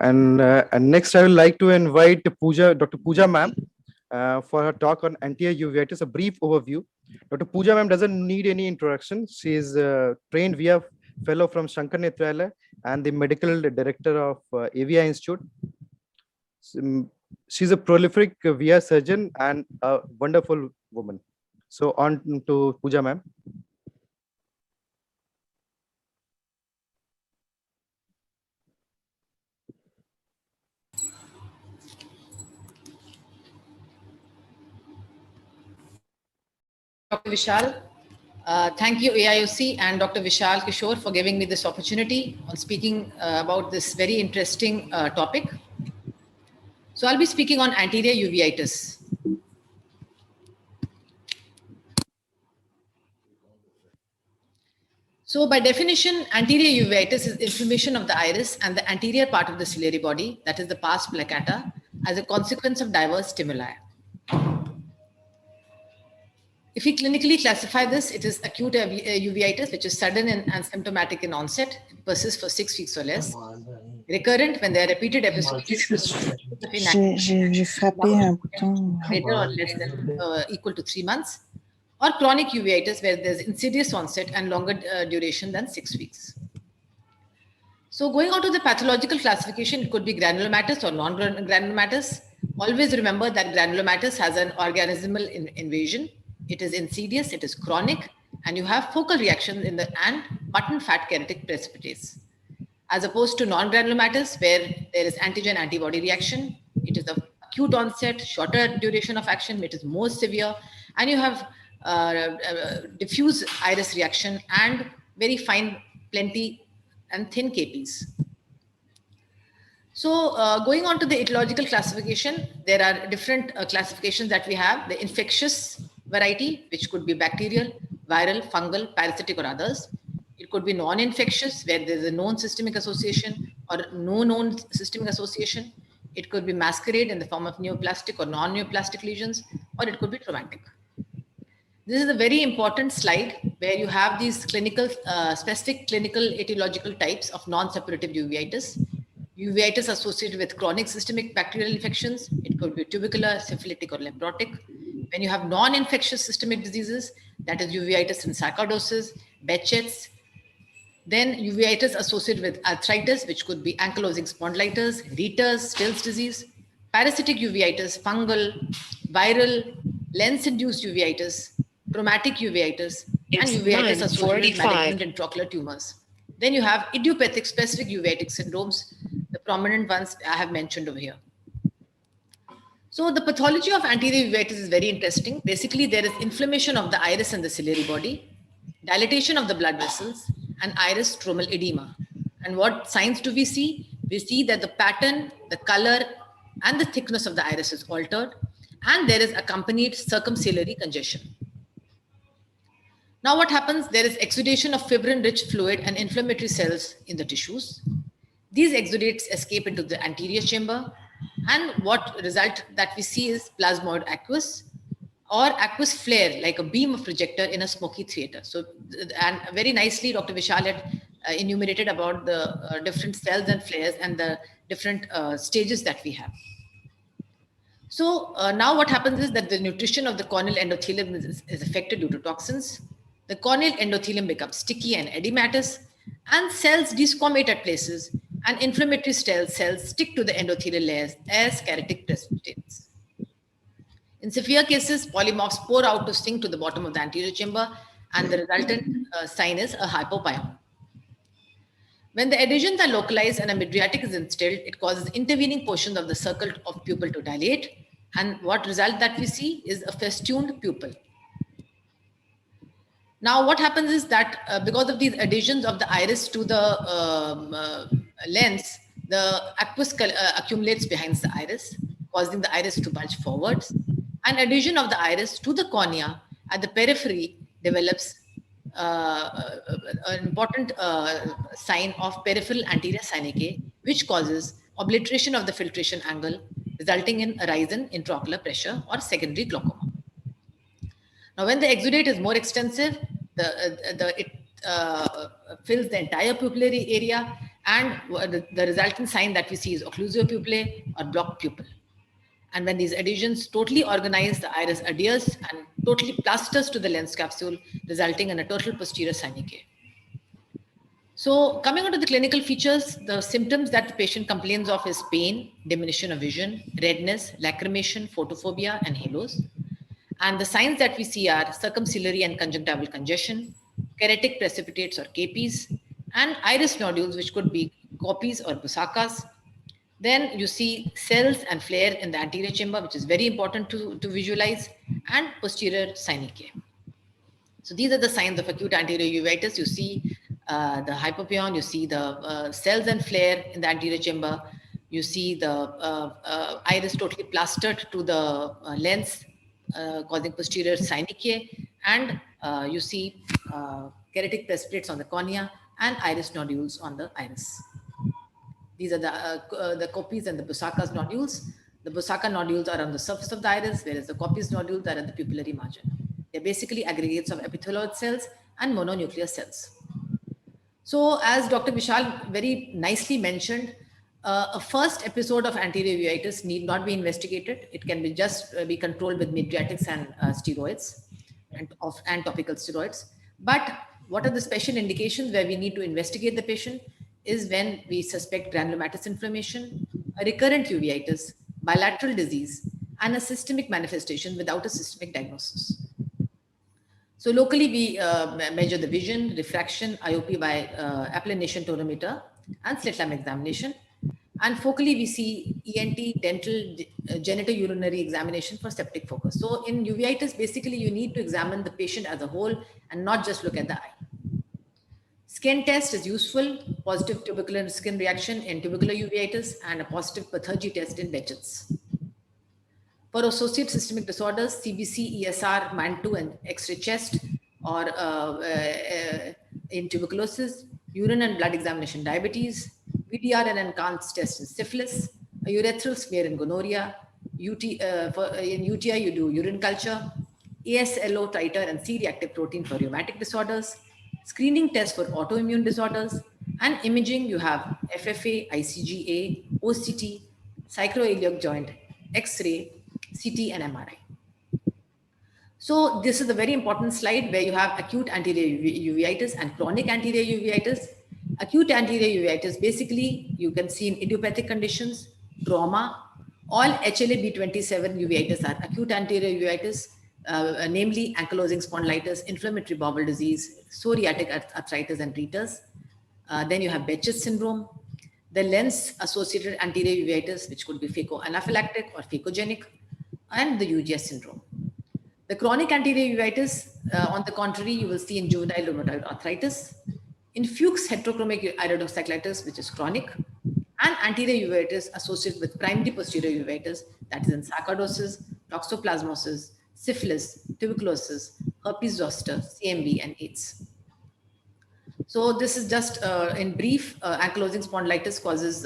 And next, I would like to invite Dr. Pooja ma'am, for her talk on anterior uveitis, a brief overview. Dr. Pooja ma'am doesn't need any introduction. She is trained via fellow from Shankar Netralaya and the medical director of AVI Institute. She's a prolific VI surgeon and a wonderful woman. So on to Pooja ma'am. Dr. Vishal. Thank you, AIOC and Dr. Vishal Kishore for giving me this opportunity on speaking about this very interesting topic. So I'll be speaking on anterior uveitis. So by definition, anterior uveitis is inflammation of the iris and the anterior part of the ciliary body, that is the pars placata, as a consequence of diverse stimuli. If we clinically classify this, it is acute uveitis, which is sudden and symptomatic in onset. It persists for 6 weeks or less. Recurrent when there are repeated episodes. J'ai frappé un bouton. Greater or less than equal to 3 months. Or chronic uveitis, where there's insidious onset and longer duration than 6 weeks. So going on to the pathological classification, it could be granulomatous or non-granulomatous. Always remember that granulomatous has an organismal invasion. It is insidious, it is chronic, and you have focal reactions in the and button fat keratic precipitates. As opposed to non-granulomatous, where there is antigen antibody reaction, it is of acute onset, shorter duration of action, it is more severe, and you have diffuse iris reaction and very fine, plenty, and thin KPs. So going on to the etiological classification, there are different classifications that we have. The infectious variety, which could be bacterial, viral, fungal, parasitic, or others. It could be non-infectious, where there is a known systemic association or no known systemic association. It could be masquerade in the form of neoplastic or non-neoplastic lesions, or it could be traumatic. This is a very important slide where you have these clinical, specific clinical etiological types of non-suppurative uveitis. Uveitis associated with chronic systemic bacterial infections. It could be tubercular, syphilitic, or leprotic. When you have non-infectious systemic diseases, that is uveitis and sarcoidosis, Behçet's, then uveitis associated with arthritis, which could be ankylosing spondylitis, Rita's, Still's disease, parasitic uveitis, fungal, viral, lens-induced uveitis, traumatic uveitis, and uveitis associated with malignant intraocular tumors. Then you have idiopathic specific uveitic syndromes, the prominent ones I have mentioned over here. So the pathology of anterior uveitis is very interesting. Basically, there is inflammation of the iris and the ciliary body, dilatation of the blood vessels, and iris stromal edema. And what signs do we see? We see that the pattern, the color, and the thickness of the iris is altered, and there is accompanied circumciliary congestion. Now what happens? There is exudation of fibrin-rich fluid and inflammatory cells in the tissues. These exudates escape into the anterior chamber, and what result that we see is plasmoid aqueous or aqueous flare, like a beam of projector in a smoky theater. So, and very nicely, Dr. Vishal had enumerated about the different cells and flares and the different stages that we have. So now what happens is that the nutrition of the corneal endothelium is affected due to toxins. The corneal endothelium becomes sticky and edematous, and cells desquamate at places, and inflammatory cells stick to the endothelial layers as keratic precipitates. In severe cases, polymorphs pour out to sink to the bottom of the anterior chamber, and the resultant sign is a hypopyon. When the adhesions are localized and a mydriatic is instilled, it causes intervening portions of the circle of pupil to dilate, and what result that we see is a festooned pupil. Now, what happens is that because of these adhesions of the iris to the lens, the aqueous accumulates behind the iris, causing the iris to bulge forwards. And adhesion of the iris to the cornea at the periphery develops an important sign of peripheral anterior synechiae, which causes obliteration of the filtration angle, resulting in a rise in intraocular pressure or secondary glaucoma. Now, when the exudate is more extensive, it fills the entire pupillary area, And the resultant sign that we see is occlusio pupillae or blocked pupil. And when these adhesions totally organize, the iris adheres and totally plasters to the lens capsule, resulting in a total posterior synechiae. So coming on to the clinical features, the symptoms that the patient complains of is pain, diminution of vision, redness, lacrimation, photophobia, and halos. And the signs that we see are circumciliary and conjunctival congestion, cheretic precipitates or KPs, and iris nodules, which could be copies or busakas. Then you see cells and flare in the anterior chamber, which is very important to visualize, and posterior synechiae. So these are the signs of acute anterior uveitis. You see the hypopyon, you see the cells and flare in the anterior chamber, you see the iris totally plastered to the lens, causing posterior synechiae, and you see cheretic precipitates on the cornea and iris nodules on the iris. These are the copies and the Busakas nodules. The Busaka nodules are on the surface of the iris, whereas the copies nodules are at the pupillary margin. They're basically aggregates of epithelioid cells and mononuclear cells. So as Dr. Vishal very nicely mentioned, a first episode of anterior uveitis need not be investigated. It can be just be controlled with mydriatics and steroids and topical steroids. But what are the special indications where we need to investigate the patient is when we suspect granulomatous inflammation, a recurrent uveitis, bilateral disease, and a systemic manifestation without a systemic diagnosis. So locally, we measure the vision, refraction, IOP by applanation tonometer and slit lamp examination. And focally, we see ENT, dental, genitourinary examination for septic focus. So in uveitis, basically, you need to examine the patient as a whole and not just look at the eye. Skin test is useful, positive tubercular skin reaction in tubercular uveitis and a positive Pathergy test in Behçet's. For associated systemic disorders, CBC, ESR, MAN2, and X-ray chest, or in tuberculosis, urine and blood examination, diabetes, VDR and NCANS test in syphilis, a urethral smear in gonorrhea, in UTI you do urine culture, ASLO titer and C-reactive protein for rheumatic disorders, screening test for autoimmune disorders, and imaging you have FFA, ICGA, OCT, sacroiliac joint, X-ray, CT, and MRI. So this is a very important slide where you have acute anterior uveitis and chronic anterior uveitis. Acute anterior uveitis, basically, you can see in idiopathic conditions, trauma, all HLA-B27 uveitis are acute anterior uveitis, namely ankylosing spondylitis, inflammatory bowel disease, psoriatic arthritis, and Reiter's. Then you have Behçet's syndrome, the lens-associated anterior uveitis, which could be phacoanaphylactic or phacogenic, and the UGS syndrome. The chronic anterior uveitis, on the contrary, you will see in juvenile rheumatoid arthritis, in Fuchs heterochromic iridocyclitis, which is chronic, and anterior uveitis associated with primary posterior uveitis, that is in sarcoidosis, toxoplasmosis, syphilis, tuberculosis, herpes zoster, CMV, and AIDS. So this is just in brief, ankylosing spondylitis causes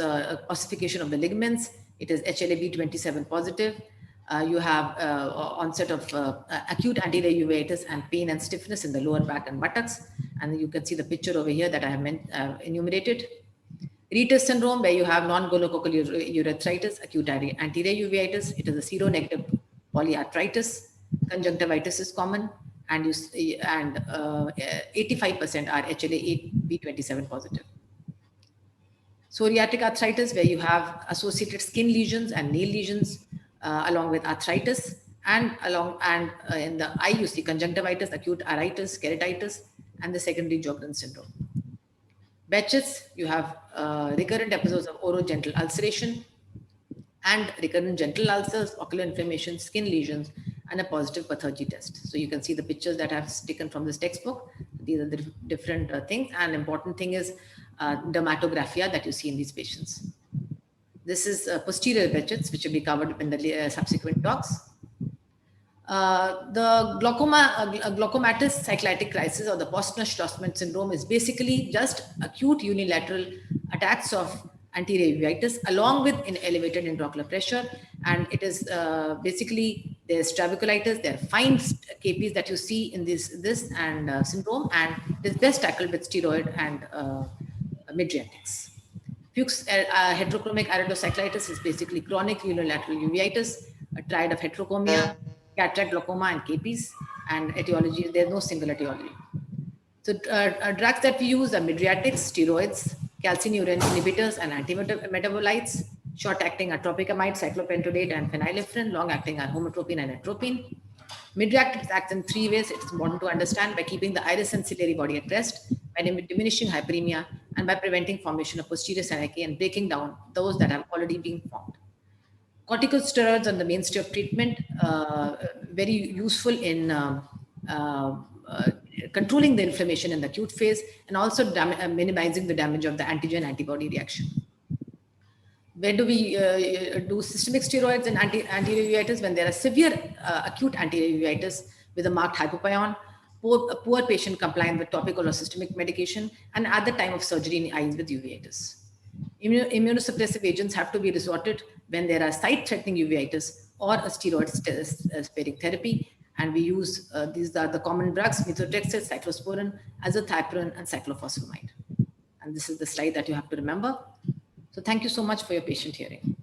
ossification of the ligaments. It is HLA-B27 positive. You have onset of acute anterior uveitis and pain and stiffness in the lower back and buttocks. And you can see the picture over here that I have enumerated. Reiter's syndrome, where you have non-gonococcal urethritis, acute anterior uveitis. It is a seronegative polyarthritis. Conjunctivitis is common, and 85% are HLA-B27 positive. Psoriatic arthritis, where you have associated skin lesions and nail lesions, along with arthritis, and in the eye you see conjunctivitis, acute iritis, keratitis, and the secondary Sjogren's syndrome. Behçet's, you have recurrent episodes of orogenital ulceration and recurrent genital ulcers, ocular inflammation, skin lesions, and a positive Pathergy test. So you can see the pictures that I've taken from this textbook. These are the different things. And important thing is dermatographia that you see in these patients. This is posterior Behçet's, which will be covered in the subsequent talks. The glaucomatous cyclitic crisis, or the Postner-Schlossman syndrome, is basically just acute unilateral attacks of anterior uveitis along with an elevated intraocular pressure. And it is basically there's trabeculitis, there are fine KPs that you see in this syndrome, and it is best tackled with steroid and mydriatics. Fuchs heterochromic iridocyclitis is basically chronic unilateral uveitis, a triad of heterochromia, cataract, glaucoma, and capes. And etiology, there's no single etiology. So drugs that we use are mydriatics, steroids, calcineurin inhibitors, and antimetabolites. Short-acting are tropicamide, cyclopentodate, and phenylephrine. Long-acting are homatropine and atropine. Mydriatics act in 3 ways. It's important to understand: by keeping the iris and ciliary body at rest, by diminishing hyperemia, and by preventing formation of posterior senecae and breaking down those that have already been formed. Corticosteroids are the mainstay of treatment, very useful in controlling the inflammation in the acute phase and also minimizing the damage of the antigen-antibody reaction. Where do we do systemic steroids in anterior uveitis? When there are severe acute anterior uveitis with a marked hypopyon, poor patient compliant with topical or systemic medication, and at the time of surgery in eyes with uveitis. Immunosuppressive agents have to be resorted when there are sight-threatening uveitis or a steroid-sparing therapy. And we use, these are the common drugs: methotrexate, cyclosporin, azathioprine, and cyclophosphamide. And this is the slide that you have to remember. So thank you so much for your patient hearing.